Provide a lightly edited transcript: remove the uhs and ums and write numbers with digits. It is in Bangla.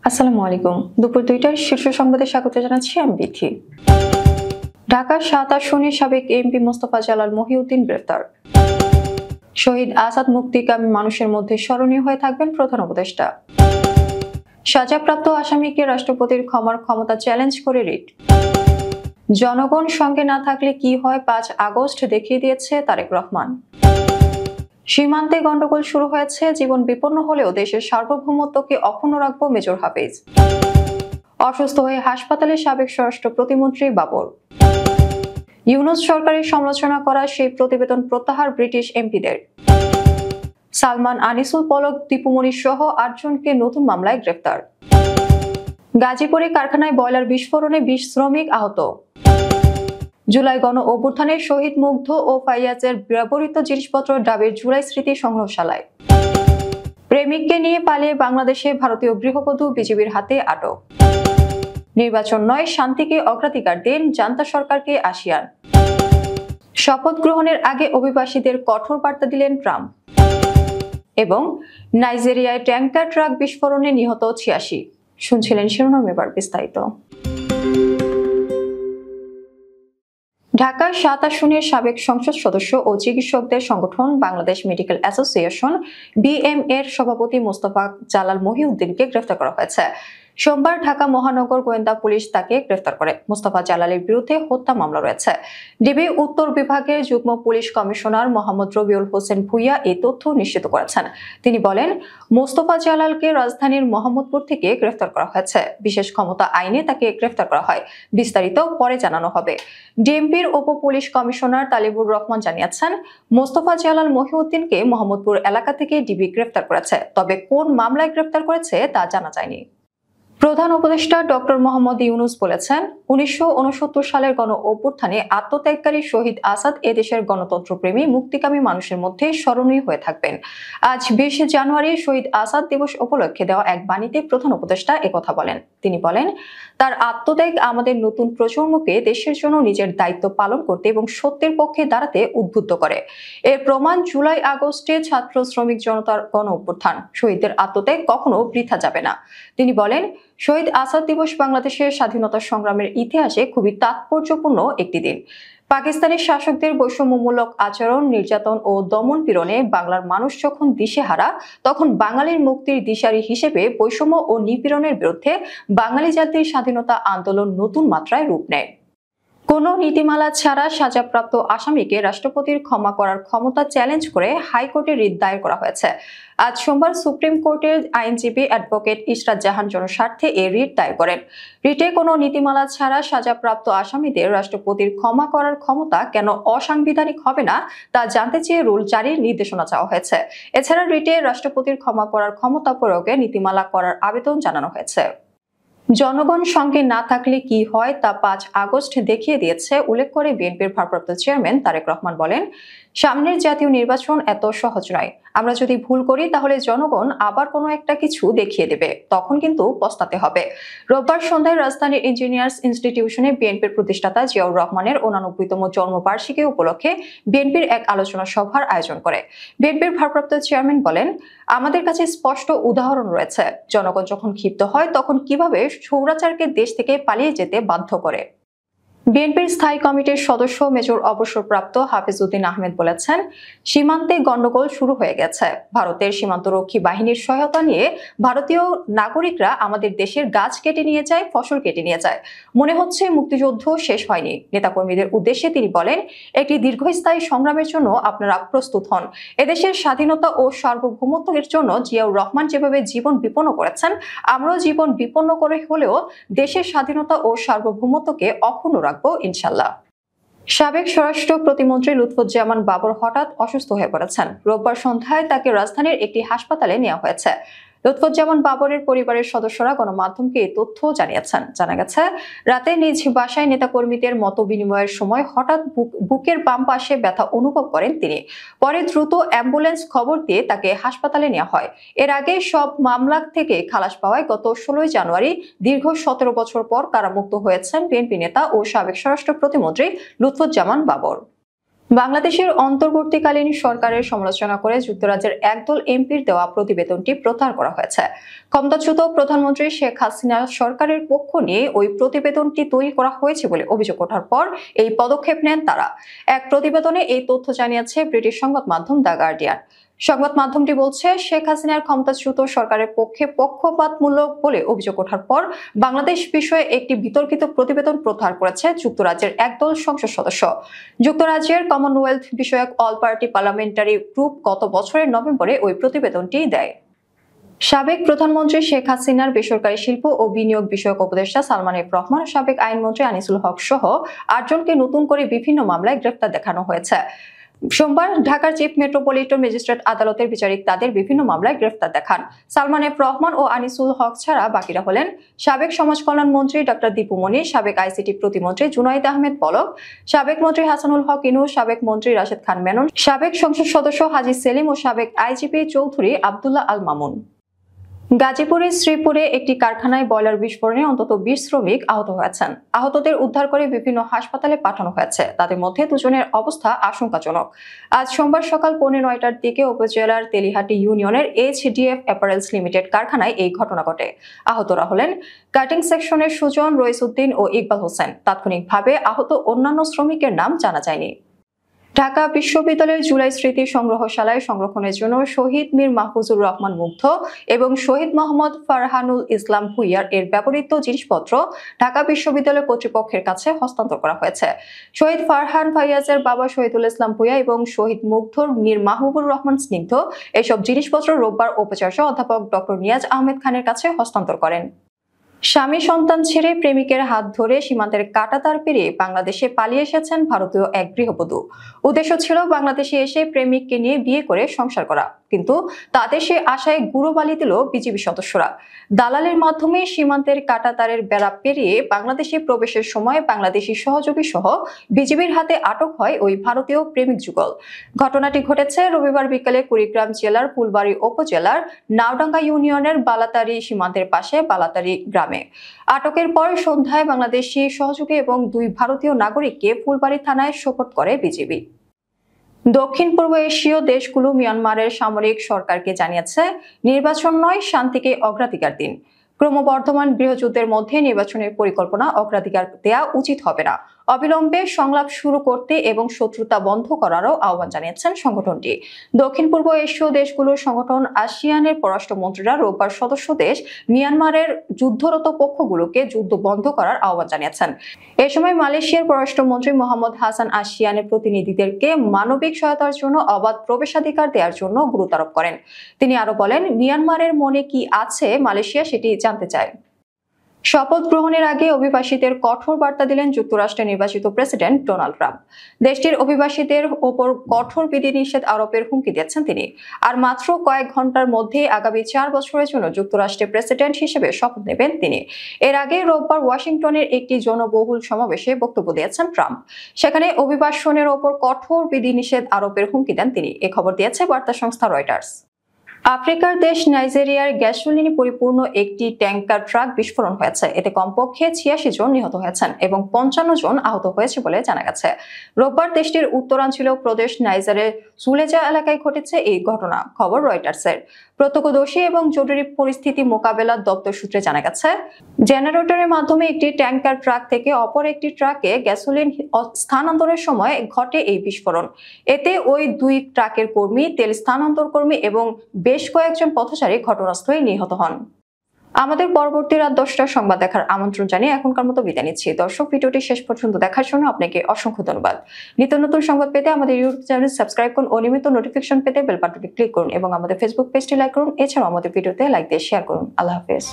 আসসালামু আলাইকুম। দুপুর ২টার শীর্ষ সংবাদে স্বাগত জানাচ্ছি আমি বিথি। ঢাকার ৭ আসনের সাবেক এমপি মোস্তফা জালাল মহিউদ্দিন গ্রেফতার। শহীদ আসাদ মুক্তিকামী মানুষের মধ্যে স্মরণীয় হয়ে থাকবেন প্রধান উপদেষ্টা। সাজাপ্রাপ্ত আসামিকে রাষ্ট্রপতির ক্ষমার ক্ষমতা চ্যালেঞ্জ করে রিট। জনগণ সঙ্গে না থাকলে কি হয় ৫ আগস্ট দেখিয়ে দিয়েছে তারেক রহমান। সীমান্তে গন্ডগোল শুরু হয়েছে, জীবন বিপন্ন হলেও দেশের সার্বভৌমত্বকে অক্ষুণ্ণ রাখবো মেজর হাফিজ। অসুস্থ হয়ে হাসপাতালে সাবেক স্বরাষ্ট্র প্রতিমন্ত্রী বাবর। ইউনূস সরকারের সমালোচনা করা সেই প্রতিবেদন প্রত্যাহার ব্রিটিশ এমপিদের। সালমান, আনিসুল, পলক, দীপুমণি সহ ৮ জনকে নতুন মামলায় গ্রেফতার। গাজীপুরে কারখানায় বয়লার বিস্ফোরণে ২০ শ্রমিক আহত। জুলাই গণ অভ্যুত্থানে শহীদ মুগ্ধ ও ফাইয়াজের ব্যবহৃত জিনিসপত্র ডাবের জুলাই স্মৃতি সংগ্রহশালায়। প্রেমিককে নিয়ে পালিয়ে বাংলাদেশে ভারতীয় গৃহবধূ বিজিবির হাতে আটক। নির্বাচন নয়, শান্তিকে অগ্রাধিকার দেন, জান্তা সরকারকে আশিয়ান। শপথ গ্রহণের আগে অভিবাসীদের কঠোর বার্তা দিলেন ট্রাম্প। এবং নাইজেরিয়ায় ট্যাঙ্কার ট্রাক বিস্ফোরণে নিহত ৮৬। শুনছিলেন শিরোনাম, এবার বিস্তারিত। ঢাকার ৭ আসনের সাবেক সংসদ সদস্য ও চিকিৎসকদের সংগঠন বাংলাদেশ মেডিকেল অ্যাসোসিয়েশন বিএম এর সভাপতি মোস্তফা জালাল মহিউদ্দিনকে গ্রেফতার করা হয়েছে। সোমবার ঢাকা মহানগর গোয়েন্দা পুলিশ তাকে গ্রেফতার করে। মোস্তফা জালালের বিরুদ্ধে হত্যা মামলা রয়েছে। ডিবি উত্তর বিভাগের যুগ্ম পুলিশ কমিশনার মোহাম্মদ রবিউল হোসেন ভুইয়া এই তথ্য নিশ্চিত করেছেন। তিনি বলেন, মোস্তফা জালালকে রাজধানীর মোহাম্মদপুর থেকে গ্রেফতার করা হয়েছে। বিশেষ ক্ষমতা আইনে তাকে গ্রেফতার করা হয়। বিস্তারিত পরে জানানো হবে। ডিএমপির উপ পুলিশ কমিশনার তালিবুর রহমান জানিয়েছেন, মোস্তফা জালাল মহিউদ্দিনকে মোহাম্মদপুর এলাকা থেকে ডিবি গ্রেফতার করেছে, তবে কোন মামলায় গ্রেফতার করেছে তা জানা যায়নি। প্রধান উপদেষ্টা ডক্টর মোহাম্মদ ইউনূস বলেছেন, ১৯৬৯ সালের গণ অভ্যুত্থানে আত্মত্যাগকারী শহীদ আসাদ এদেশের গণতন্ত্রপ্রেমী মুক্তিকামী মানুষের মধ্যে স্মরণীয় হয়ে থাকবেন। আজ ২০ জানুয়ারি শহীদ আসাদ দিবস উপলক্ষে দেওয়া এক বাণীতে প্রধান উপদেষ্টা একথা বলেন। তিনি বলেন, তার আত্মত্যাগ আমাদের নতুন প্রজন্মকে দেশের জন্য নিজের দায়িত্ব পালন করতে এবং সত্যের পক্ষে দাঁড়াতে উদ্বুদ্ধ করে। এর প্রমাণ জুলাই আগস্টে ছাত্র শ্রমিক জনতার গণ অভ্যুত্থান। শহীদদের আত্মত্যাগ কখনো বৃথা যাবে না। তিনি বলেন, শহীদ আসাদ দিবস বাংলাদেশের স্বাধীনতা সংগ্রামের ইতিহাসে খুবই তাৎপর্যপূর্ণ একটি দিন। পাকিস্তানি শাসকদের বৈষম্যমূলক আচরণ, নির্যাতন ও দমন পীড়নে বাংলার মানুষ যখন দিশেহারা, তখন বাঙালির মুক্তির দিশারি হিসেবে বৈষম্য ও নিপীড়নের বিরুদ্ধে বাঙালি জাতির স্বাধীনতা আন্দোলন নতুন মাত্রায় রূপ নেয়। কোনো নীতিমালা ছাড়া সাজাপ্রাপ্ত আসামিকে রাষ্ট্রপতির ক্ষমা করার ক্ষমতা চ্যালেঞ্জ করে হাইকোর্টে রিট দায়ের করা হয়েছে। আজ সোমবার সুপ্রিম কোর্টের আইনজীবী অ্যাডভোকেট ইশরাত জাহান জনস্বার্থে এই রিট দায়ের করেন। রিটে কোনো নীতিমালা ছাড়া সাজাপ্রাপ্ত আসামিদের রাষ্ট্রপতির ক্ষমা করার ক্ষমতা কেন অসাংবিধানিক হবে না তা জানতে চেয়ে রুল জারির নির্দেশনা চাওয়া হয়েছে। এছাড়া রিটে রাষ্ট্রপতির ক্ষমা করার ক্ষমতা প্রয়োগে নীতিমালা করার আবেদন জানানো হয়েছে। জনগণ সঙ্গে না থাকলে কি হয় তা ৫ আগস্ট দেখিয়ে দিয়েছে উল্লেখ করে বিএনপির ভারপ্রাপ্ত চেয়ারম্যান তারেক রহমান বলেন, সামনের জাতীয় নির্বাচন এত সহজ নয়। আমরা যদি ভুল করি তাহলে জনগণ আবার কোনো একটা কিছু দেখিয়ে দেবে, তখন কিন্তু পস্তাতে হবে। রোববার সন্ধ্যায় রাজধানীর ইঞ্জিনিয়ার্স ইনস্টিটিউশনে বিএনপির প্রতিষ্ঠাতা জিয়াউর রহমানের ৮৯তম জন্মবার্ষিকী উপলক্ষে বিএনপির এক আলোচনা সভার আয়োজন করে। বিএনপির ভারপ্রাপ্ত চেয়ারম্যান বলেন, আমাদের কাছে স্পষ্ট উদাহরণ রয়েছে, জনগণ যখন ক্ষিপ্ত হয় তখন কিভাবে স্বৈরাচারকে দেশ থেকে পালিয়ে যেতে বাধ্য করে। বিএনপির স্থায়ী কমিটির সদস্য মেজর অবসরপ্রাপ্ত হাফিজ উদ্দিন আহমেদ বলেছেন, সীমান্তে গন্ডগোল শুরু হয়ে গেছে। ভারতের সীমান্তরক্ষী বাহিনীর সহায়তা নিয়ে ভারতীয় নাগরিকরা আমাদের দেশের গাছ কেটে নিয়ে যায়, ফসল কেটে নিয়ে যায়। মনে হচ্ছে মুক্তিযুদ্ধ শেষ হয়নি। নেতাকর্মীদের উদ্দেশ্যে তিনি বলেন, একটি দীর্ঘস্থায়ী সংগ্রামের জন্য আপনারা প্রস্তুত হন। এদেশের স্বাধীনতা ও সার্বভৌমত্বের জন্য জিয়াউর রহমান যেভাবে জীবন বিপন্ন করেছেন, আমরাও জীবন বিপন্ন করে হলেও দেশের স্বাধীনতা ও সার্বভৌমত্বকে অক্ষুণ্ণ রাখবো ইনশাল্লাহ। সাবেক স্বরাষ্ট্র প্রতিমন্ত্রী লুৎফুজ্জামান বাবর হঠাৎ অসুস্থ হয়ে পড়েছেন। রোববার সন্ধ্যায় তাকে রাজধানীর একটি হাসপাতালে নেওয়া হয়েছে। লুৎফুজ্জামান বাবরের পরিবারের সদস্যরা গণমাধ্যমকে এই তথ্য জানিয়েছেন। জানা গেছে, রাতে নিজ বাসায় নেতাকর্মীদের মত বিনিময়ের সময় হঠাৎ বুকের বাম পাশে ব্যথা অনুভব করেন তিনি। পরে দ্রুত অ্যাম্বুলেন্স খবর দিয়ে তাকে হাসপাতালে নেওয়া হয়। এর আগে সব মামলা থেকে খালাস পাওয়ায় গত ১৬ জানুয়ারি দীর্ঘ ১৭ বছর পর কারামুক্ত হয়েছেন বিএনপি নেতা ও সাবেক স্বরাষ্ট্র প্রতিমন্ত্রী লুৎফুজ্জামান বাবর। বাংলাদেশের অন্তর্বর্তীকালীন সরকারের সমালোচনা করে যুক্তরাজ্যের একদল এমপির দেওয়া প্রতিবেদনটি প্রত্যাহার করা হয়েছে। ক্ষমতাচ্যুত প্রধানমন্ত্রী শেখ হাসিনা সরকারের পক্ষ নিয়ে ওই প্রতিবেদনটি তৈরি করা হয়েছে বলে অভিযোগ ওঠার পর এই পদক্ষেপ নেন তারা। এক প্রতিবেদনে এই তথ্য জানিয়েছে ব্রিটিশ সংবাদ মাধ্যম দ্য গার্ডিয়ান। সংবাদ মাধ্যমটি বলছে, শেখ হাসিনার ক্ষমতাচ্যুত সরকারের পক্ষে পক্ষপাতমূলক বলে অভিযোগ ওঠার পর বাংলাদেশ বিষয়ে একটি বিতর্কিত প্রতিবেদন প্রত্যাহার করেছে যুক্তরাজ্যের একদল সংসদ সদস্য। যুক্তরাজ্যের কমনওয়েলথ বিষয়ক অল পার্টি পার্লামেন্টারি গ্রুপ গত বছরের নভেম্বরে ওই প্রতিবেদনটি দেয়। সাবেক প্রধানমন্ত্রী শেখ হাসিনার বেসরকারি শিল্প ও বিনিয়োগ বিষয়ক উপদেষ্টা সালমান এফ রহমান, সাবেক আইনমন্ত্রী আনিসুল হক সহ ৮ জনকে নতুন করে বিভিন্ন মামলায় গ্রেফতার দেখানো হয়েছে। সোমবার ঢাকার চিফ মেট্রোপলিটন ম্যাজিস্ট্রেট আদালতের বিচারিক তাদের বিভিন্ন মামলায় গ্রেফতার দেখান। সালমান এফ রহমান ও আনিসুল হক ছাড়া বাকিরা হলেন সাবেক সমাজ কল্যাণ মন্ত্রী ডক্টর দীপু মনি, সাবেক আইসিটি প্রতিমন্ত্রী জুনাইদ আহমেদ পলক, সাবেক মন্ত্রী হাসানুল হক ইনু, সাবেক মন্ত্রী রাশেদ খান মেনন, সাবেক সংসদ সদস্য হাজী সেলিম ও সাবেক আইজিপি চৌধুরী আব্দুল্লাহ আল মামুন। গাজীপুরের শ্রীপুরে একটি কারখানায় বয়লার বিস্ফোরণে অন্তত 20 শ্রমিক আহত হয়েছেন। আহতদের উদ্ধার করে বিভিন্ন হাসপাতালে পাঠানো হয়েছে। তাদের মধ্যে 2 জনের অবস্থা আশঙ্কাজনক। আজ সোমবার সকাল 9:45টার দিকে উপজেলার তেলিহাটি ইউনিয়নের এইচডিএফ অ্যাপারেলস লিমিটেড কারখানায় এই ঘটনা ঘটে। আহতরা হলেন কাটিং সেকশনের সুজন, রইসউদ্দিন ও ইকবাল হোসেন। তাৎক্ষণিকভাবে আহত অন্যান্য শ্রমিকের নাম জানা যায়নি। ঢাকা বিশ্ববিদ্যালয়ের জুলাই স্মৃতি সংগ্রহশালায় সংরক্ষণের জন্য শহীদ মীর মাহফুজুর রহমান মুগ্ধ এবং শহীদ মোহাম্মদ ফারহানুল ইসলাম ভুইয়ার এর ব্যবহৃত জিনিসপত্র ঢাকা বিশ্ববিদ্যালয় কর্তৃপক্ষের কাছে হস্তান্তর করা হয়েছে। শহীদ ফারহান ফাইয়াজের বাবা শহীদুল ইসলাম ভুইয়া এবং শহীদ মুগ্ধর মীর মাহবুবুর রহমান স্নিগ্ধ এসব জিনিসপত্র রোববার উপাচার্য অধ্যাপক ডক্টর নিয়াজ আহমেদ খানের কাছে হস্তান্তর করেন। স্বামী সন্তান ছেড়ে প্রেমিকের হাত ধরে সীমান্তের কাঁটাতার পেরিয়ে বাংলাদেশে পালিয়ে এসেছেন ভারতীয় এক গৃহবধূ। উদ্দেশ্য ছিল বাংলাদেশে এসে প্রেমিককে নিয়ে বিয়ে করে সংসার করা, কিন্তু তাদের সে আশায় গুঁড়ো বালি দিল বিজিবি সদস্যরা। দালালের মাধ্যমে সীমান্তের কাঁটাতারের বেড়া পেরিয়ে বাংলাদেশে প্রবেশের সময় বাংলাদেশি সহযোগী সহ বিজিবির হাতে আটক হয় ওই ভারতীয় প্রেমিক যুগল। ঘটনাটি ঘটেছে রবিবার বিকেলে কুড়িগ্রাম জেলার ফুলবাড়ী উপজেলার নাওডাঙ্গা ইউনিয়নের বালাতারি সীমান্তের পাশে বালাতারি গ্রামে। আটকের পর সন্ধ্যায় বাংলাদেশি সহযোগী এবং 2 ভারতীয় নাগরিককে ফুলবাড়ী থানায় সোপর্দ করে বিজিবি। দক্ষিণ পূর্ব এশীয় দেশগুলো মিয়ানমারের সামরিক সরকারকে জানিয়েছে, নির্বাচন নয়, শান্তিকে অগ্রাধিকার দিন। ক্রমবর্ধমান গৃহযুদ্ধের মধ্যে নির্বাচনের পরিকল্পনা অগ্রাধিকার দেওয়া উচিত হবে না। অবিলম্বে সংলাপ শুরু করতে এবং শত্রুতা বন্ধ করারও আহ্বান জানিয়েছেন সংগঠনটি। দক্ষিণ পূর্ব এশীয় দেশগুলোর সংগঠন আসিয়ানের পররাষ্ট্রমন্ত্রীরা রোববার সদস্য দেশ মিয়ানমারের যুদ্ধরত পক্ষগুলোকে যুদ্ধ বন্ধ করার আহ্বান জানিয়েছেন। এ সময় মালয়েশিয়ার পররাষ্ট্রমন্ত্রী মোহাম্মদ হাসান আসিয়ানের প্রতিনিধিদেরকে মানবিক সহায়তার জন্য অবাধ প্রবেশাধিকার দেওয়ার জন্য গুরুত্ব আরোপ করেন। তিনি আরো বলেন, মিয়ানমারের মনে কি আছে মালয়েশিয়া সেটি জানতে চায়। শপথ গ্রহণের আগে অভিবাসীদের কঠোর বার্তা দিলেন যুক্তরাষ্ট্রের নির্বাচিত প্রেসিডেন্ট ডোনাল্ড ট্রাম্প। দেশটির অভিবাসীদের ওপর কঠোর বিধিনিষেধ আরোপের হুমকি দিয়েছেন তিনি। আর মাত্র কয়েক ঘন্টার মধ্যে আগামী 4 বছরের জন্য যুক্তরাষ্ট্রের প্রেসিডেন্ট হিসেবে শপথ নেবেন তিনি। এর আগে রোববার ওয়াশিংটনের একটি জনবহুল সমাবেশে বক্তব্য দিয়েছেন ট্রাম্প। সেখানে অভিবাসনের ওপর কঠোর বিধিনিষেধ আরোপের হুমকি দেন তিনি। এ খবর দিয়েছে বার্তা সংস্থা রয়টার্স। আফ্রিকার দেশ নাইজেরিয়ার গ্যাসোলিনে পরিপূর্ণ একটি ট্যাঙ্কার ট্রাক বিস্ফোরণ হয়েছে। এতে কমপক্ষে 86 জন নিহত হয়েছেন এবং 55 জন আহত হয়েছে বলে জানা গেছে। রোববার দেশটির উত্তরাঞ্চলীয় প্রদেশ নাইজারের সুলেজা এলাকায় ঘটেছে এই ঘটনা, খবর রয়টার্সের। প্রত্যক্ষদর্শী এবং জরুরি পরিস্থিতি মোকাবেলা দপ্তর সূত্রে জানা গেছে, জেনারেটরের মাধ্যমে একটি ট্যাঙ্কার ট্রাক থেকে অপর একটি ট্রাকে গ্যাসোলিন স্থানান্তরের সময় ঘটে এই বিস্ফোরণ। এতে ওই 2 ট্রাকের কর্মী, তেল স্থানান্তর কর্মী এবং বেশ কয়েকজন পথচারী ঘটনাস্থলে নিহত হন। আমাদের পরবর্তী রাত 10টার সংবাদ দেখার আমন্ত্রণ জানিয়ে এখনকার মতো বিদায় নিচ্ছি। দর্শক, ভিডিওটি শেষ পর্যন্ত দেখার জন্য আপনাকে অসংখ্য ধন্যবাদ। নিত্য নতুন সংবাদ পেতে আমাদের ইউটিউব চ্যানেল সাবস্ক্রাইব করুন ও নিয়মিত নোটিফিকেশন পেতে বেল বাটনটি ক্লিক করুন এবং আমাদের ফেসবুক পেজটি লাইক করুন। এছাড়াও আমাদের ভিডিওতে লাইক দিয়ে শেয়ার করুন। আল্লাহ হাফেজ।